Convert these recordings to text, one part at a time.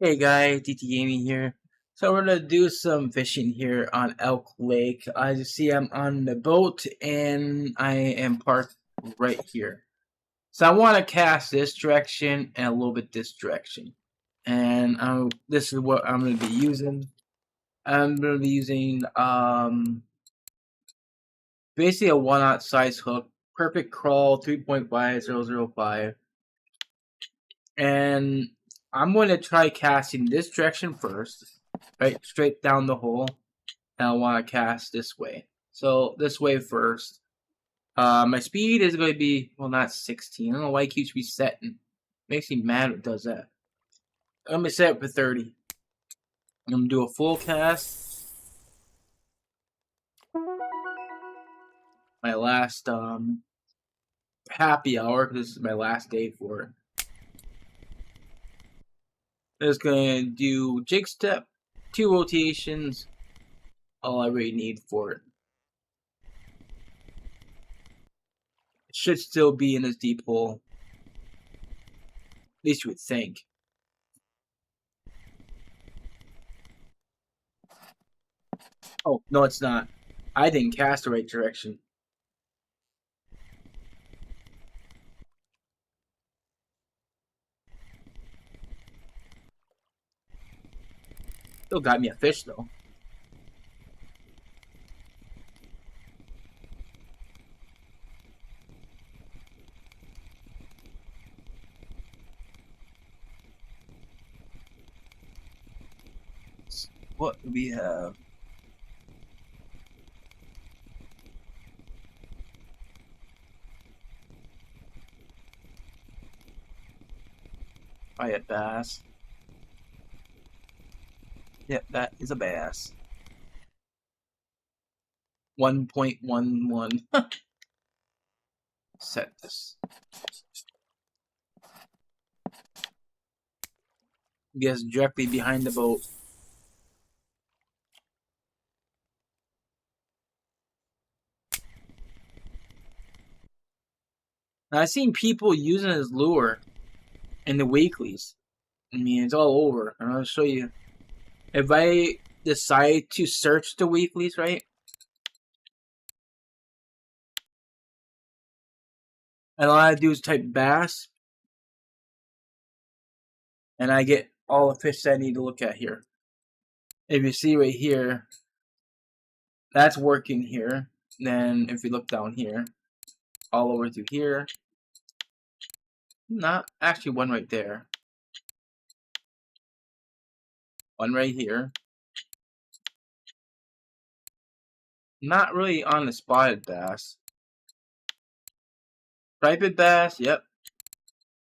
Hey guys, DT Gaming here. So we're gonna do some fishing here on Elk Lake. As you see, I'm on the boat and I am parked right here. So I want to cast this direction and a little bit this direction. And this is what I'm gonna be using. I'm gonna be using basically a 1/0 size hook, perfect crawl 3.5005, and I'm going to try casting this direction first, right, straight down the hole, and I want to cast this way. So this way first. My speed is going to be, well, not 16. I don't know why it keeps resetting. Makes me mad when it does that. I'm going to set it for 30. I'm going to do a full cast. My last happy hour, because this is my last day for it. I'm just going to do jig step, 2 rotations, all I really need for it. It should still be in this deep hole. At least you would think. Oh, no, it's not. I didn't cast the right direction. Still got me a fish, though. What do we have? I had bass. Yep, that is a bass. 1.11. Set this. Guess directly behind the boat. Now, I've seen people using this lure in the weeklies. I mean, it's all over. And I'll show you. If I decide to search the weeklies, right? And all I do is type bass, and I get all the fish that I need to look at here. If you see right here, that's working here. Then if you look down here, all over through here, not actually one right there, one right here. Not really on the spotted bass. Striped bass, yep.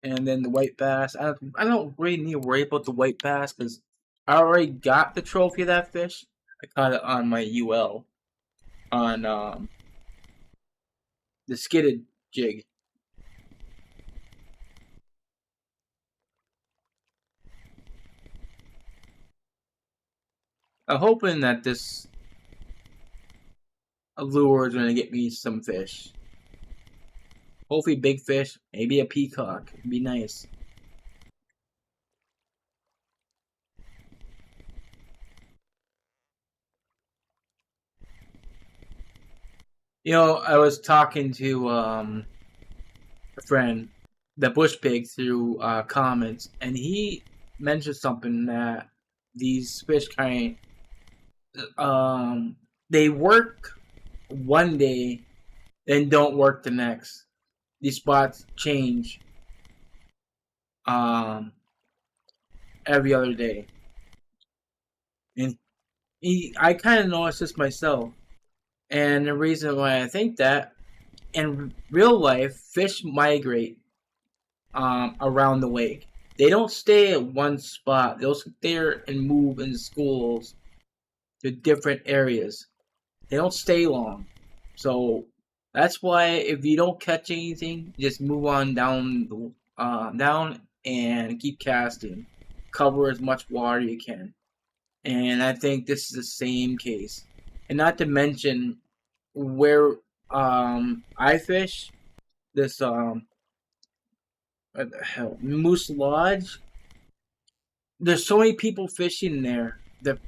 And then the white bass. I don't really need to worry about the white bass because I already got the trophy of that fish. I caught it on my UL on the skidded jig. I'm hoping that this lure is going to get me some fish. Hopefully big fish, maybe a peacock. It'd be nice. You know, I was talking to a friend, the bush pig, through comments, and he mentioned something that these fish kind they work one day, then don't work the next. These spots change um every other day, and I kind of noticed this myself. And the reason why I think that, in real life, fish migrate around the lake. They don't stay at one spot. They'll sit there and move in schools to different areas. They don't stay long. So that's why if you don't catch anything, just move on down and keep casting. Cover as much water you can. And I think this is the same case. And not to mention where I fish, this what the hell, Moose Lodge. there's so many people fishing there. The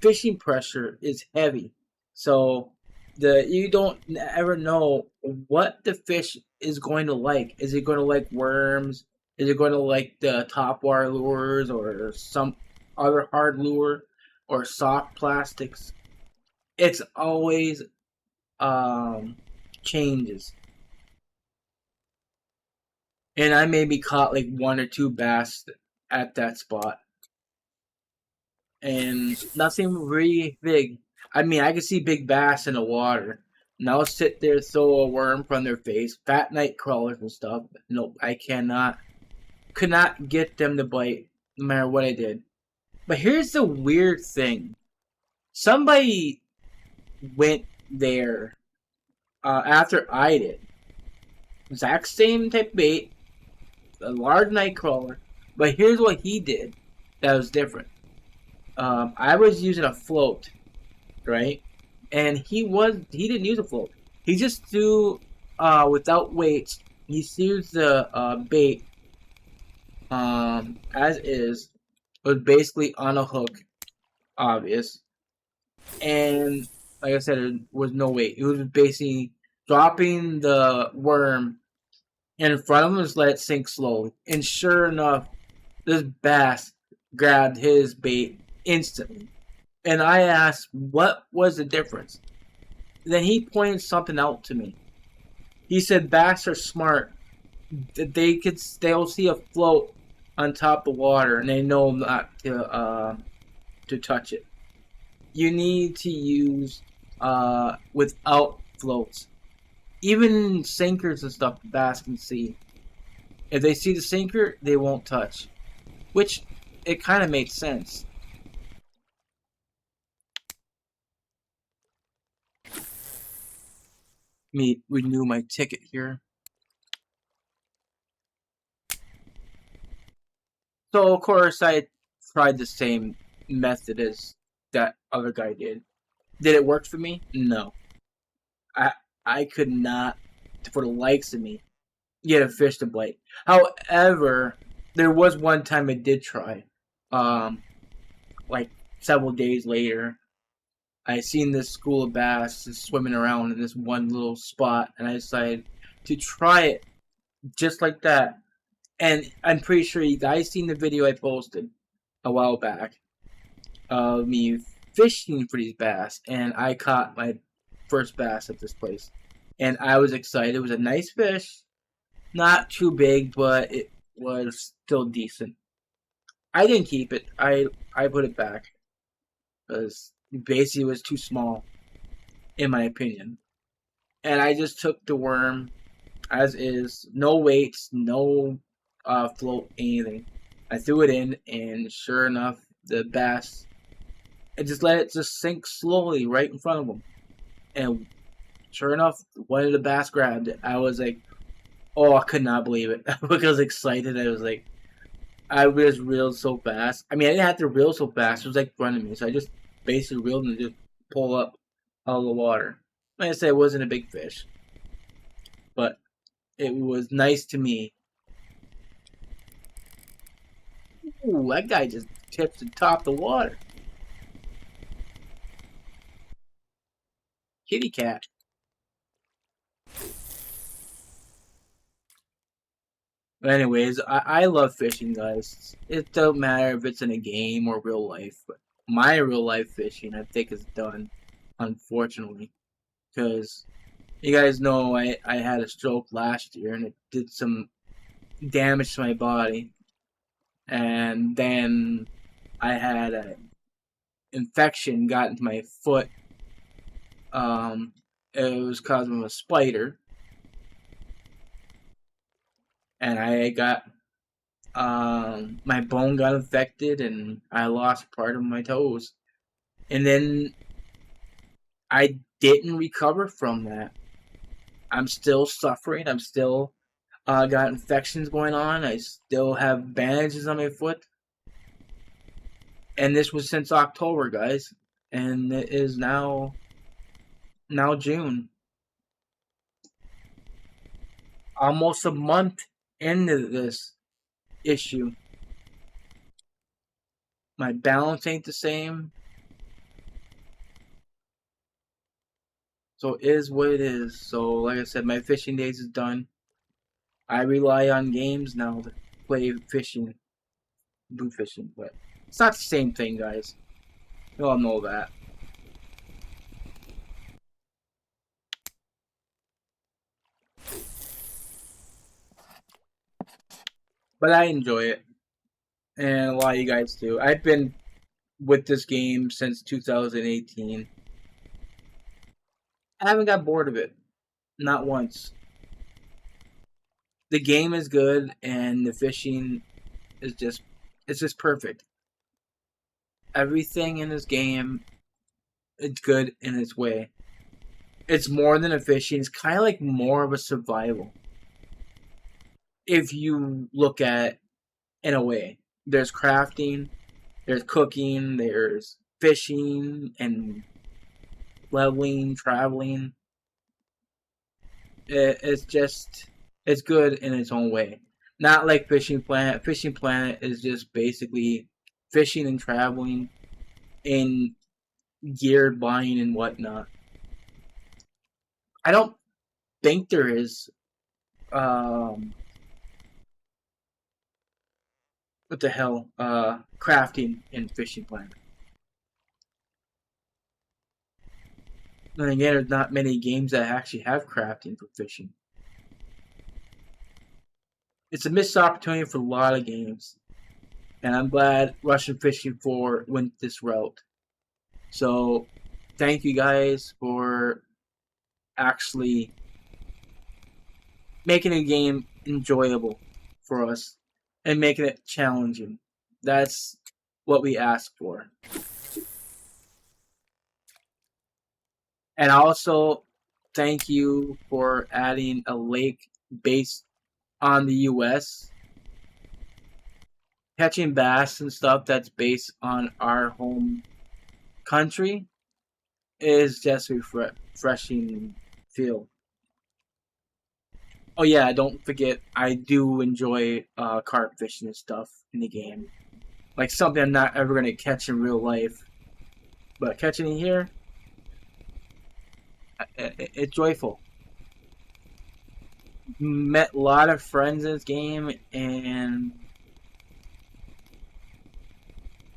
fishing pressure is heavy, so you don't ever know what the fish is going to like. Is it going to like worms? Is it going to like the top wire lures or some other hard lure or soft plastics? It's always changes. And I maybe caught like one or two bass at that spot, and nothing really big. I mean, I could see big bass in the water. And I'll sit there, throw a worm from their face, fat night crawlers and stuff. Nope, I could not get them to bite, no matter what I did. But here's the weird thing: somebody went there after I did, exact same type of bait, a large night crawler. But here's what he did that was different. I was using a float, right? And he didn't use a float. He just threw without weights. He threw the bait as is. It was basically on a hook, obvious. And like I said, it was no weight. It was basically dropping the worm in front of him, just let it sink slowly. And sure enough, this bass grabbed his bait instantly. And I asked, what was the difference? Then he pointed something out to me. He said bass are smart. They'll see a float on top of the water and they know not to touch it. You need to use without floats. Even sinkers and stuff, the bass can see. If they see the sinker, they won't touch. Which it kind of makes sense. Let me renew my ticket here. So of course I tried the same method as that other guy did. Did it work for me? No. I I could not, for the likes of me, get a fish to bite. However, there was one time I did try. Um, like several days later, I seen this school of bass just swimming around in this one little spot, and I decided to try it just like that. And I'm pretty sure you guys seen the video I posted a while back of me fishing for these bass, and I caught my first bass at this place. And I was excited. It was a nice fish, not too big, but it was still decent. I didn't keep it. I put it back because basically it was too small, in my opinion. And I just took the worm as is, no weights, no float, anything. I threw it in, and sure enough, the bass, I just let it just sink slowly right in front of him. And sure enough, one of the bass grabbed it. I was like, oh, I could not believe it. Because I was excited. I was like, I was reeled so fast. I mean, I didn't have to reel so fast. It was like running me. So I just basically reeled and just pull up out of the water. Like I said, it wasn't a big fish. But it was nice to me. Ooh, that guy just tipped the top of the water. Kitty cat. But anyways, I love fishing, guys. It don't matter if it's in a game or real life. But my real life fishing, I think, is done, unfortunately. Because you guys know I had a stroke last year and it did some damage to my body. And then I had an infection got into my foot. It was caused by a spider. And I got my bone got infected and I lost part of my toes. And then I didn't recover from that. I'm still suffering. I'm still got infections going on. I still have bandages on my foot. And this was since October, guys. And it is now June. Almost a month into this issue. My balance ain't the same. So it is what it is. So like I said, my fishing days is done. I rely on games now to play fishing, do fishing, but it's not the same thing, guys. You all know that. But I enjoy it, and a lot of you guys do. I've been with this game since 2018. I haven't got bored of it, not once. The game is good, and the fishing is just perfect. Everything in this game, it's good in its way. It's more than a fishing. It's kind of like more of a survival. If you look at it in a way, there's crafting, there's cooking, there's fishing and leveling, traveling. It's good in its own way. Not like Fishing Planet. Fishing Planet is just basically fishing and traveling in gear buying and whatnot. I don't think there is what the hell crafting in Fishing Planet. And again, there's not many games that actually have crafting for fishing. It's a missed opportunity for a lot of games, and I'm glad Russian Fishing 4 went this route. So, thank you guys for actually making a game enjoyable for us and making it challenging. That's what we ask for. And also, thank you for adding a lake based on the US. Catching bass and stuff that's based on our home country is just refreshing feel. Oh yeah, don't forget I do enjoy carp fishing and stuff in the game. Like something I'm not ever gonna catch in real life, but catching it here, it's joyful. Met a lot of friends in this game, and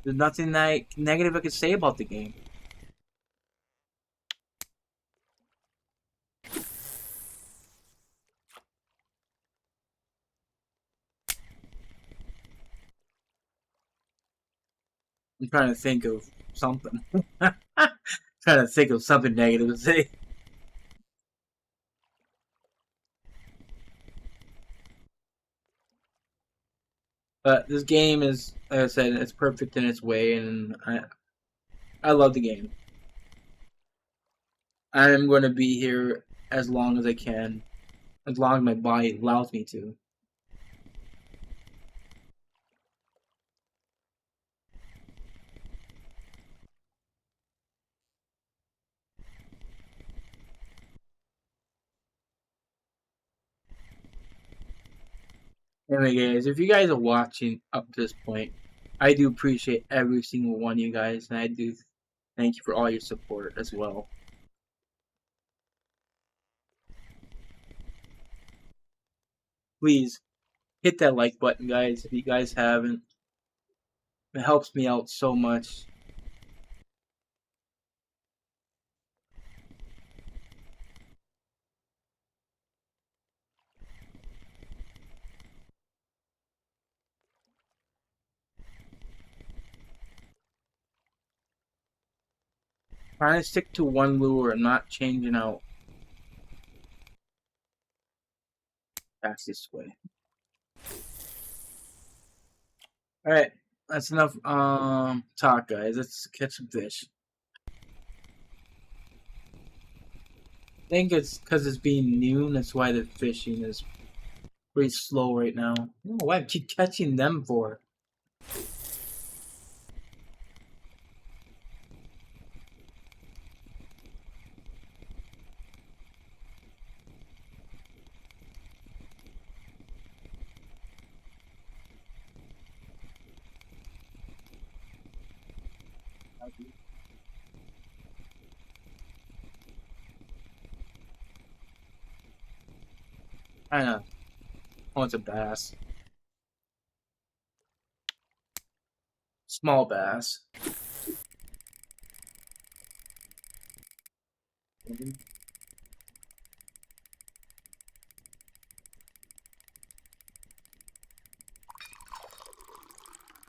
there's nothing negative I could say about the game. I'm trying to think of something. Trying to think of something negative to say. But this game is, like I said, it's perfect in its way, and I love the game. I am going to be here as long as I can, as long as my body allows me to. Anyway, guys, if you guys are watching up to this point, I do appreciate every single one of you guys, and I do thank you for all your support as well. Please hit that like button, guys, if you guys haven't. It helps me out so much. Trying to stick to one lure and not changing out fastest way. Alright, that's enough talk, guys. Let's catch some fish. I think it's because it's being noon, that's why the fishing is pretty slow right now. I don't know why I keep catching them for. I know. Oh, it's a bass. Small bass.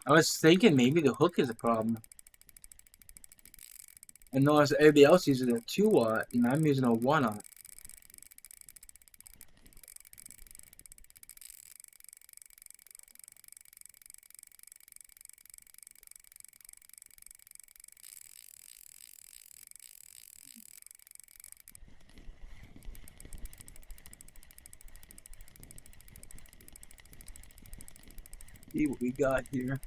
I was thinking maybe the hook is a problem. I noticed everybody else uses a 2-aught, and I'm using a 1-aught. See what we got here.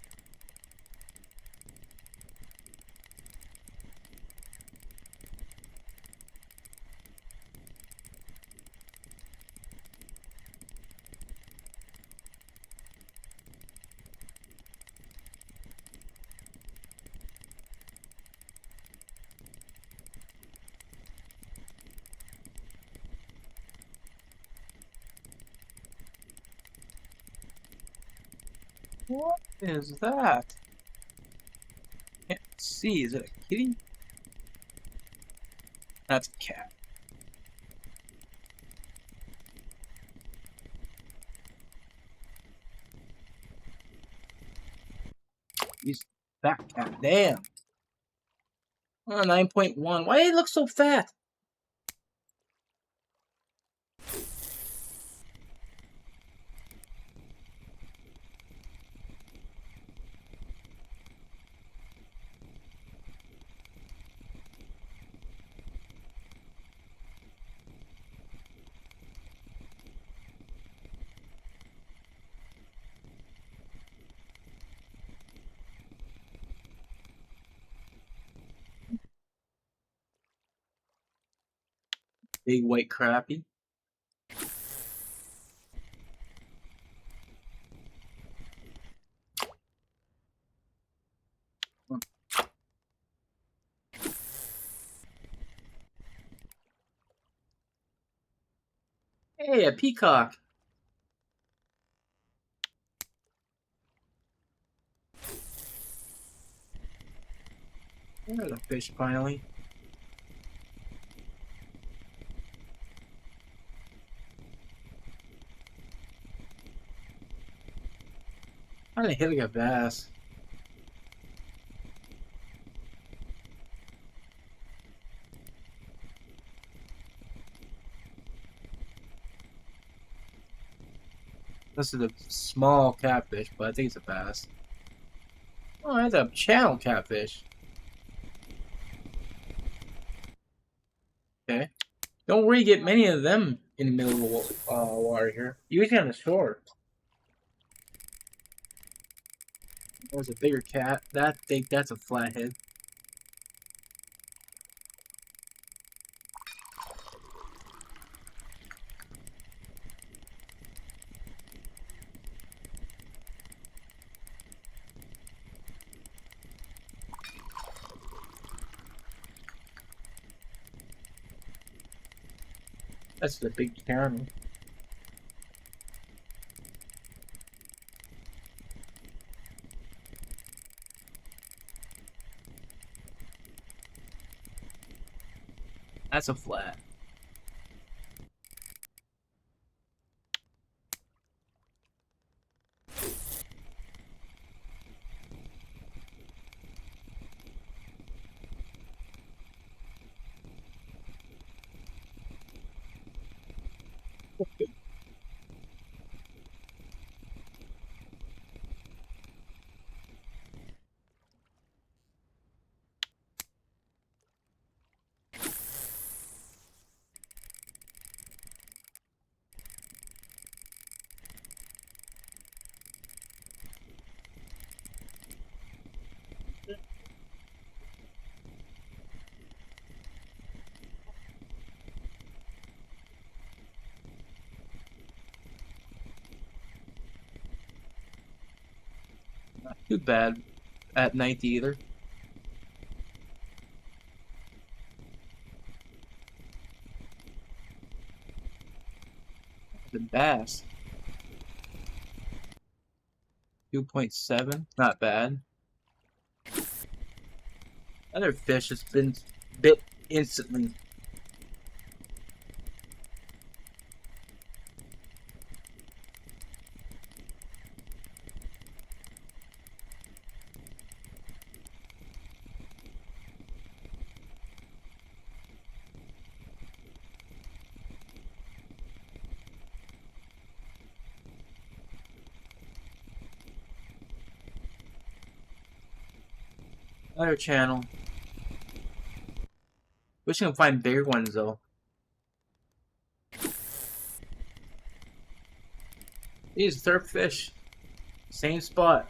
What is that? Can't see. Is it a kitty? That's a cat. He's fat cat. Damn. Oh, 9.1. Why do he look so fat? Big white crappie. Hey, a peacock. There's a fish finally. I'm gonna hit like a bass. This is a small catfish, but I think it's a bass. Oh, that's a channel catfish. Okay. Don't really get many of them in the middle of the water here. Usually on the shore. There's a bigger cat. That's a flathead. That's the big caramel. That's a flat. Not too bad at night either. The bass. 2.7, not bad. Other fish has been bit instantly. Another channel. Wish I could find bigger ones though. These third fish. Same spot.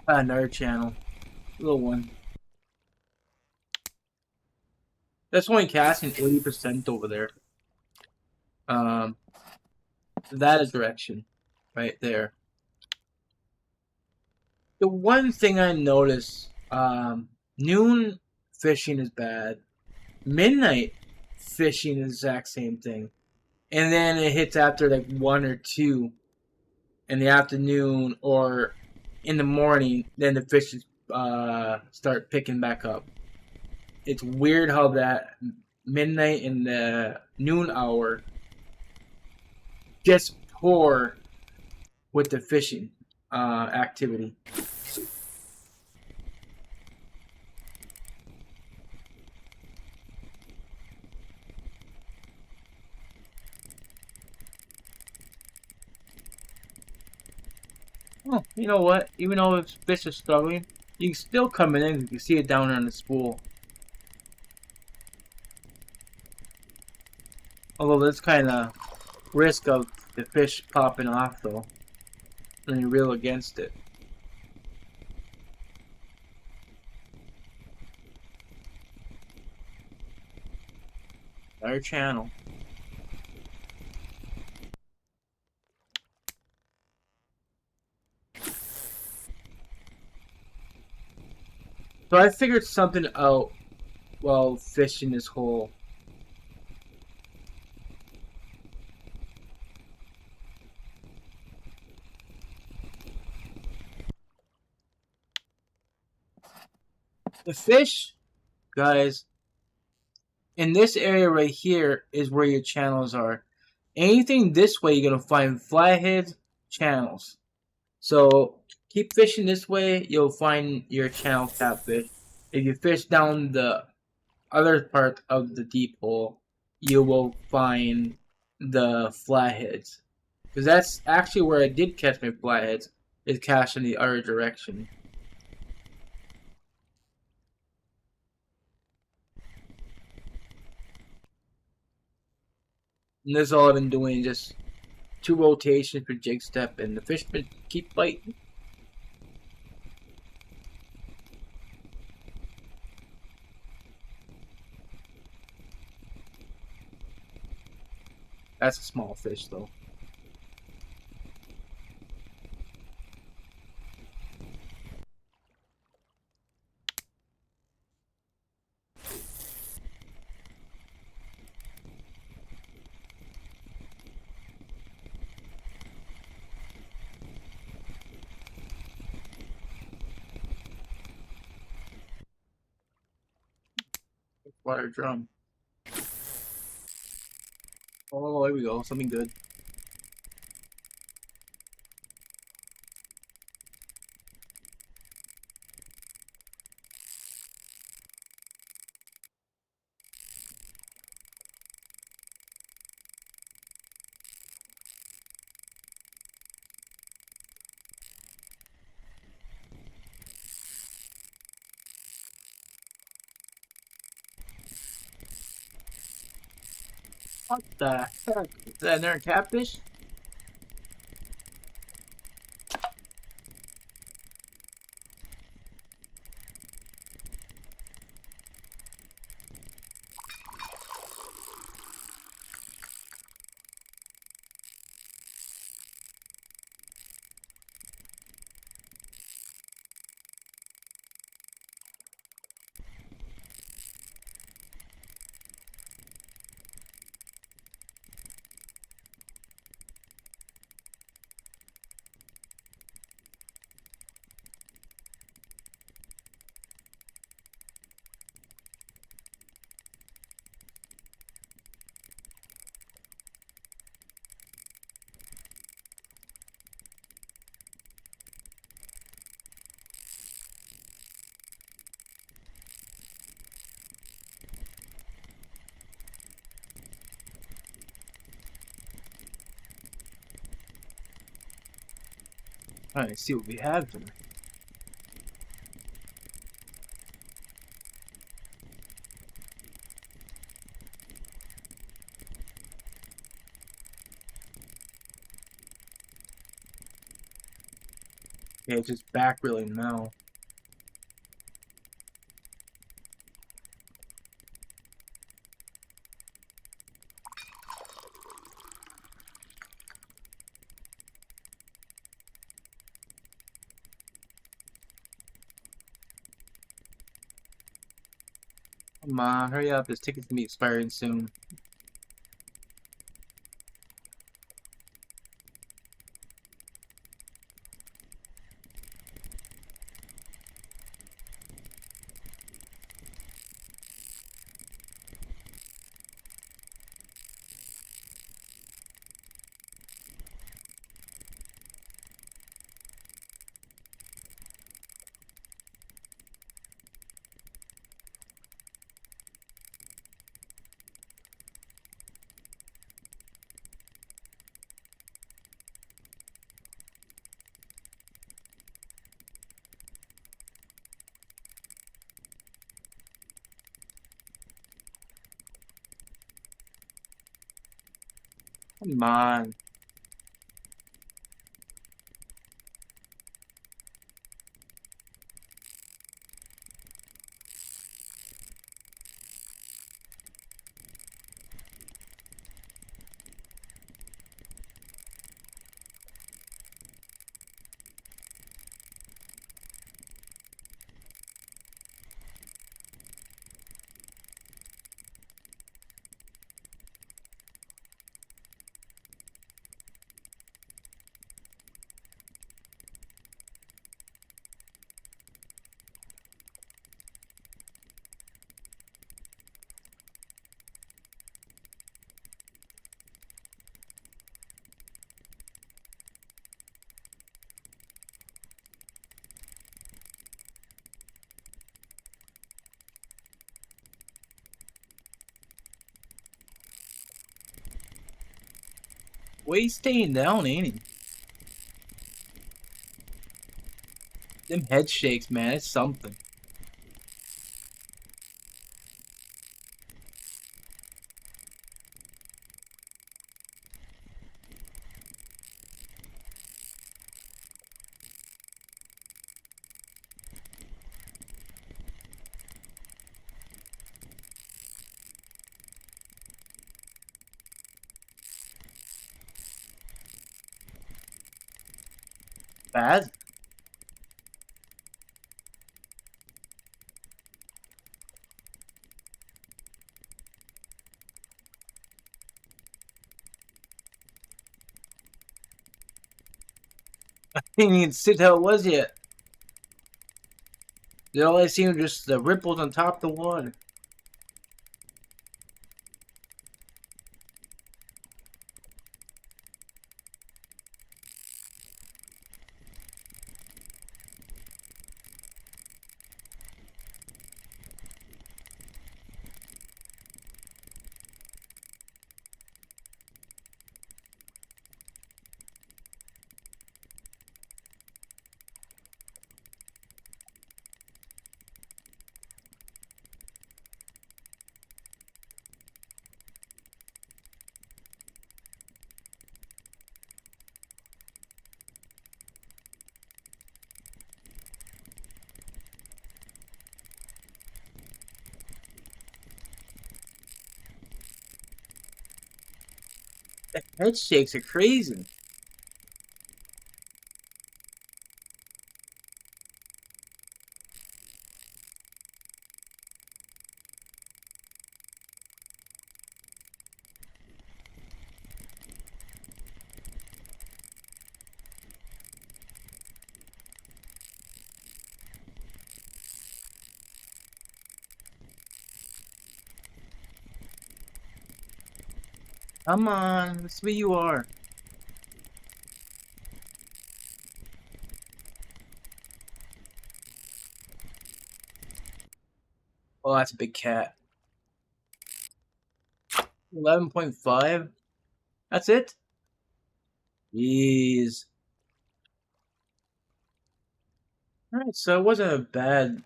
Another channel. Little one. That's only casting 80% over there. That is direction. Right there. The one thing I noticed, noon fishing is bad. Midnight fishing is the exact same thing. And then it hits after like 1 or 2 in the afternoon or in the morning, then the fishes start picking back up. It's weird how that midnight and the noon hour just pour with the fishing activity. Oh, you know what? Even though the fish is struggling, you can still come in. You can see it down there on the spool. Although there's kind of risk of the fish popping off though, when you reel against it. Our channel. So I figured something out while fishing this hole. The fish, guys, in this area right here is where your channels are. Anything this way, you're going to find flatheads, channels. So keep fishing this way, you'll find your channel catfish. If you fish down the other part of the deep hole, you will find the flatheads. Because that's actually where I did catch my flatheads, is cast in the other direction. And this is all I've been doing, just 2 rotations per jig step, and the fish keep biting. That's a small fish though. Water drum. Oh, there we go. Something good. What the heck? Is that another catfish? Alright, see what we have here. Okay, it's just back really now. Come on, hurry up, this ticket's gonna be expiring soon. Come on. Why you staying down, ain't he? Them head shakes, man, it's something. Bad? I didn't even sit how it was yet. All I seen was just the ripples on top of the water. The head shakes are crazy. Come on, that's where you are. Oh, that's a big cat. 11.5? That's it? Jeez. Alright, so it wasn't a bad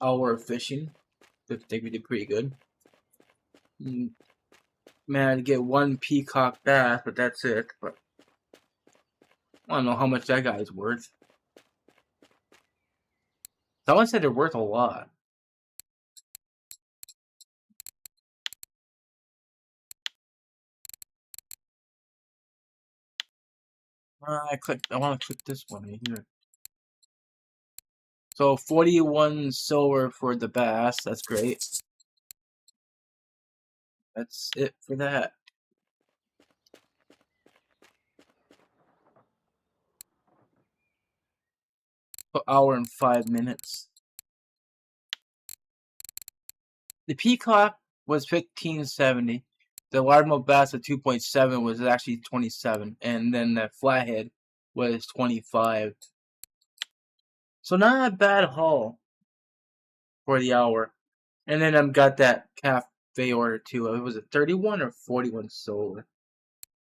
hour of fishing. I think we did pretty good. Managed to get one peacock bass, but that's it. But I don't know how much that guy's worth. Someone said they're worth a lot. I want to click this one right here. So 41 silver for the bass. That's great. That's it for that. An hour and 5 minutes. The peacock was 1570. The largemouth bass at 2.7 was actually 27, and then the flathead was 25. So not a bad haul for the hour. And then I've got that cafe order too. It was a 31 or 41 silver.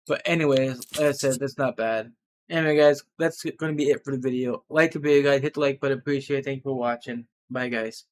But anyways, like I said, that's not bad. Anyway, guys, that's going to be it for the video. Like the video, guys. Hit the like button. Appreciate it. Thank you for watching. Bye, guys.